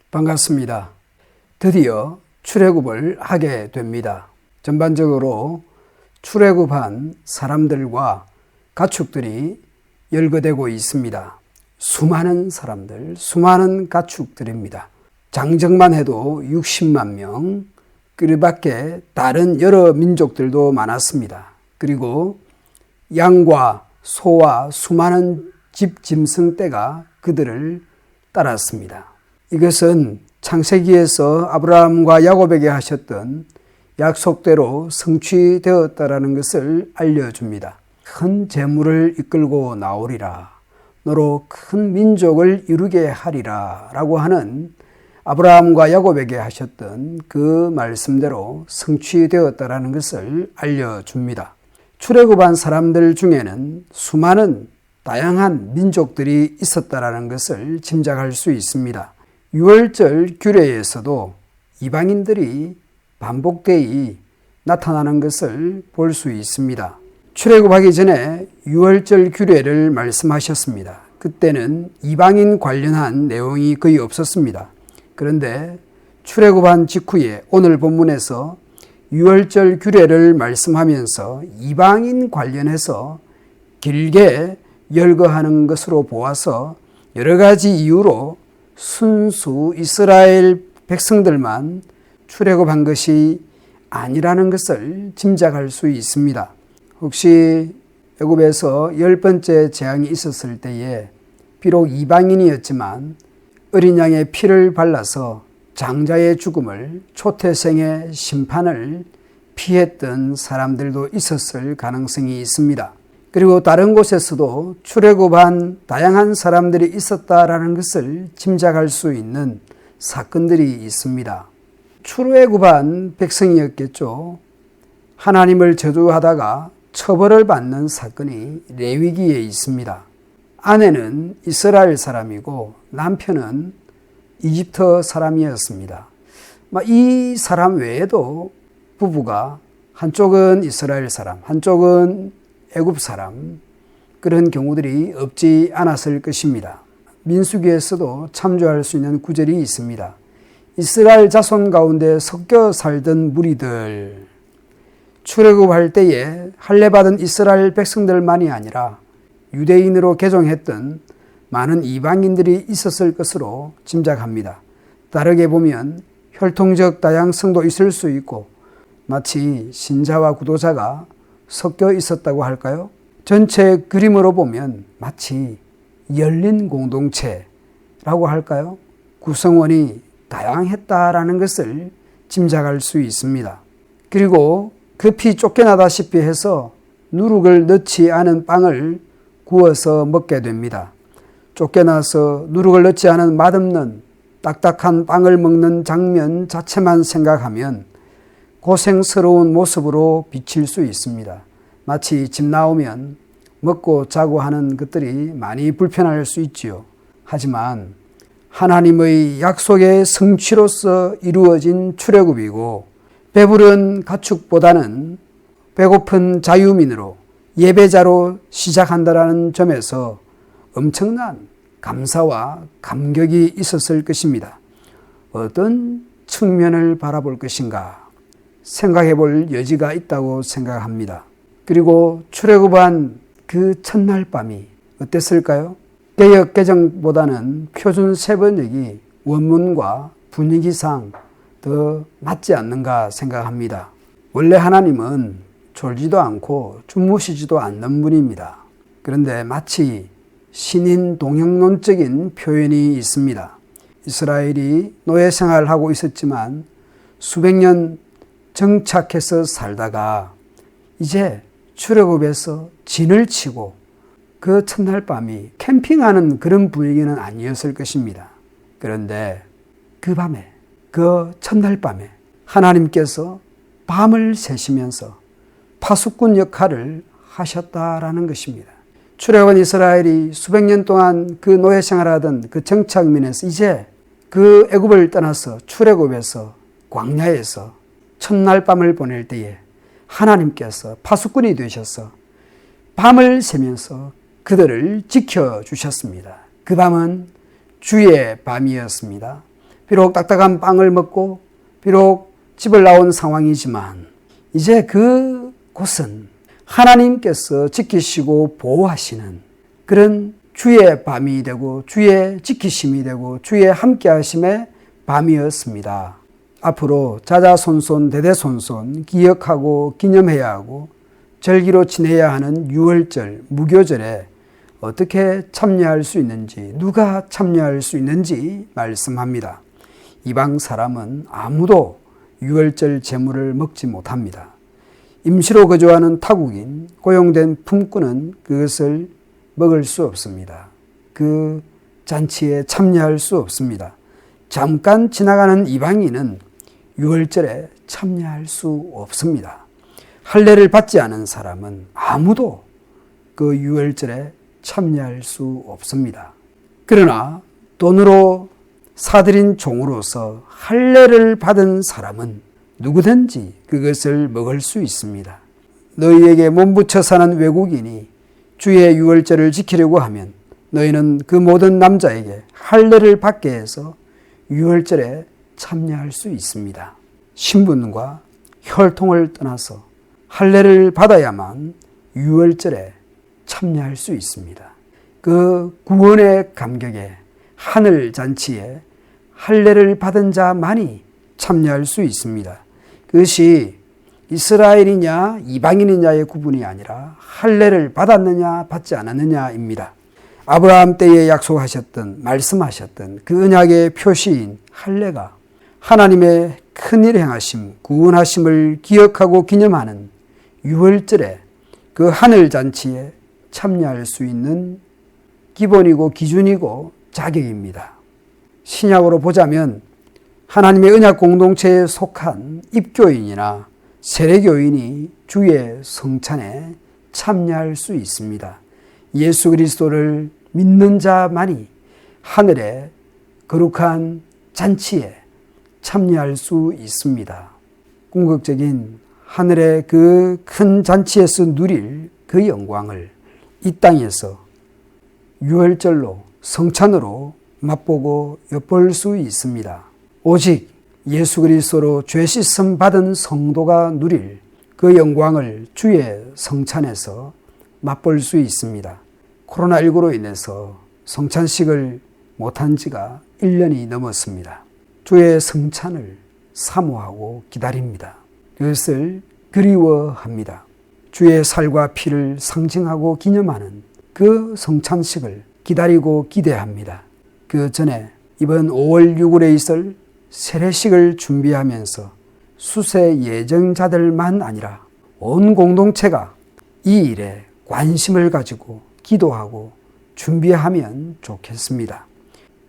반갑습니다. 드디어 출애굽을 하게 됩니다. 전반적으로 출애굽한 사람들과 가축들이 열거되고 있습니다. 수많은 사람들, 수많은 가축들입니다. 장정만 해도 60만 명, 그 밖에 다른 여러 민족들도 많았습니다. 그리고 양과 소와 수많은 집 짐승떼가 그들을 따랐습니다. 이것은 창세기에서 아브라함과 야곱에게 하셨던 약속대로 성취되었다라는 것을 알려줍니다. 큰 재물을 이끌고 나오리라, 너로 큰 민족을 이루게 하리라 라고 하는 아브라함과 야곱에게 하셨던 그 말씀대로 성취되었다라는 것을 알려줍니다. 출애굽한 사람들 중에는 수많은 다양한 민족들이 있었다라는 것을 짐작할 수 있습니다. 유월절 규례에서도 이방인들이 반복되이 나타나는 것을 볼 수 있습니다. 출애굽하기 전에 유월절 규례를 말씀하셨습니다. 그때는 이방인 관련한 내용이 거의 없었습니다. 그런데 출애굽한 직후에 오늘 본문에서 유월절 규례를 말씀하면서 이방인 관련해서 길게 열거하는 것으로 보아서 여러 가지 이유로 순수 이스라엘 백성들만 출애굽한 것이 아니라는 것을 짐작할 수 있습니다. 혹시 애굽에서 10번째 재앙이 있었을 때에 비록 이방인이었지만 어린 양의 피를 발라서 장자의 죽음을, 초태생의 심판을 피했던 사람들도 있었을 가능성이 있습니다. 그리고 다른 곳에서도 출애굽한 다양한 사람들이 있었다라는 것을 짐작할 수 있는 사건들이 있습니다. 출애굽한 백성이었겠죠. 하나님을 저주하다가 처벌을 받는 사건이 레위기에 있습니다. 아내는 이스라엘 사람이고 남편은 이집트 사람이었습니다. 이 사람 외에도 부부가 한쪽은 이스라엘 사람, 한쪽은 애굽 사람, 그런 경우들이 없지 않았을 것입니다. 민수기에서도 참조할 수 있는 구절이 있습니다. 이스라엘 자손 가운데 섞여 살던 무리들, 출애굽할 때에 할례받은 이스라엘 백성들만이 아니라 유대인으로 개종했던 많은 이방인들이 있었을 것으로 짐작합니다. 다르게 보면 혈통적 다양성도 있을 수 있고 마치 신자와 구도자가 섞여 있었다고 할까요? 전체 그림으로 보면 마치 열린 공동체라고 할까요? 구성원이 다양했다라는 것을 짐작할 수 있습니다. 그리고 급히 쫓겨나다시피 해서 누룩을 넣지 않은 빵을 구워서 먹게 됩니다. 쫓겨나서 누룩을 넣지 않은 맛없는 딱딱한 빵을 먹는 장면 자체만 생각하면 고생스러운 모습으로 비칠 수 있습니다. 마치 집 나오면 먹고 자고 하는 것들이 많이 불편할 수 있지요. 하지만 하나님의 약속의 성취로서 이루어진 출애굽이고 배부른 가축보다는 배고픈 자유민으로 예배자로 시작한다라는 점에서 엄청난 감사와 감격이 있었을 것입니다. 어떤 측면을 바라볼 것인가 생각해 볼 여지가 있다고 생각합니다. 그리고 출애굽한 그 첫날 밤이 어땠을까요? 개역 개정보다는 표준 세번역이 원문과 분위기상 더 맞지 않는가 생각합니다. 원래 하나님은 졸지도 않고 주무시지도 않는 분입니다. 그런데 마치 신인 동형론적인 표현이 있습니다. 이스라엘이 노예 생활을 하고 있었지만 수백 년 정착해서 살다가 이제 출애굽에서 진을 치고 그 첫날 밤이 캠핑하는 그런 분위기는 아니었을 것입니다. 그런데 그 밤에, 그 첫날 밤에 하나님께서 밤을 새시면서 파수꾼 역할을 하셨다라는 것입니다. 출애굽한 이스라엘이 수백 년 동안 그 노예 생활하던 그 정착민에서 이제 그 애굽을 떠나서 출애굽에서 광야에서 첫날 밤을 보낼 때에 하나님께서 파수꾼이 되셔서 밤을 새면서 그들을 지켜주셨습니다. 그 밤은 주의 밤이었습니다. 비록 딱딱한 빵을 먹고 비록 집을 나온 상황이지만 이제 그곳은 하나님께서 지키시고 보호하시는 그런 주의 밤이 되고 주의 지키심이 되고 주의 함께하심의 밤이었습니다. 앞으로 자자손손 대대손손 기억하고 기념해야 하고 절기로 지내야 하는 유월절, 무교절에 어떻게 참여할 수 있는지, 누가 참여할 수 있는지 말씀합니다. 이방 사람은 아무도 유월절 제물을 먹지 못합니다. 임시로 거주하는 타국인, 고용된 품꾼은 그것을 먹을 수 없습니다. 그 잔치에 참여할 수 없습니다. 잠깐 지나가는 이방인은 유월절에 참여할 수 없습니다. 할례를 받지 않은 사람은 아무도 그 유월절에 참여할 수 없습니다. 그러나 돈으로 사들인 종으로서 할례를 받은 사람은 누구든지 그것을 먹을 수 있습니다. 너희에게 몸부쳐 사는 외국인이 주의 유월절을 지키려고 하면 너희는 그 모든 남자에게 할례를 받게 해서 유월절에 참여할 수 있습니다. 신분과 혈통을 떠나서 할례를 받아야만 유월절에 참여할 수 있습니다. 그 구원의 감격에 하늘 잔치에 할례를 받은 자만이 참여할 수 있습니다. 그것이 이스라엘이냐 이방인이냐의 구분이 아니라 할례를 받았느냐 받지 않았느냐입니다. 아브라함 때에 약속하셨던 말씀하셨던 그 언약의 표시인 할례가 하나님의 큰일 행하심 구원하심을 기억하고 기념하는 유월절에 그 하늘 잔치에 참여할 수 있는 기본이고 기준이고 자격입니다. 신약으로 보자면 하나님의 언약 공동체에 속한 입교인이나 세례교인이 주의 성찬에 참여할 수 있습니다. 예수 그리스도를 믿는 자만이 하늘의 거룩한 잔치에 참여할 수 있습니다. 궁극적인 하늘의 그 큰 잔치에서 누릴 그 영광을 이 땅에서 유월절로 성찬으로 맛보고 엿볼 수 있습니다. 오직 예수 그리스도로 죄 씻음 받은 성도가 누릴 그 영광을 주의 성찬에서 맛볼 수 있습니다. 코로나19로 인해서 성찬식을 못한 지가 1년이 넘었습니다. 주의 성찬을 사모하고 기다립니다. 그것을 그리워합니다. 주의 살과 피를 상징하고 기념하는 그 성찬식을 기다리고 기대합니다. 그 전에 이번 5월 6일에 있을 세례식을 준비하면서 수세 예정자들만 아니라 온 공동체가 이 일에 관심을 가지고 기도하고 준비하면 좋겠습니다.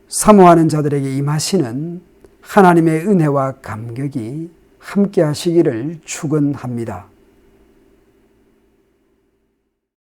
사모하는 자들에게 임하시는 하나님의 은혜와 감격이 함께 하시기를 축원합니다.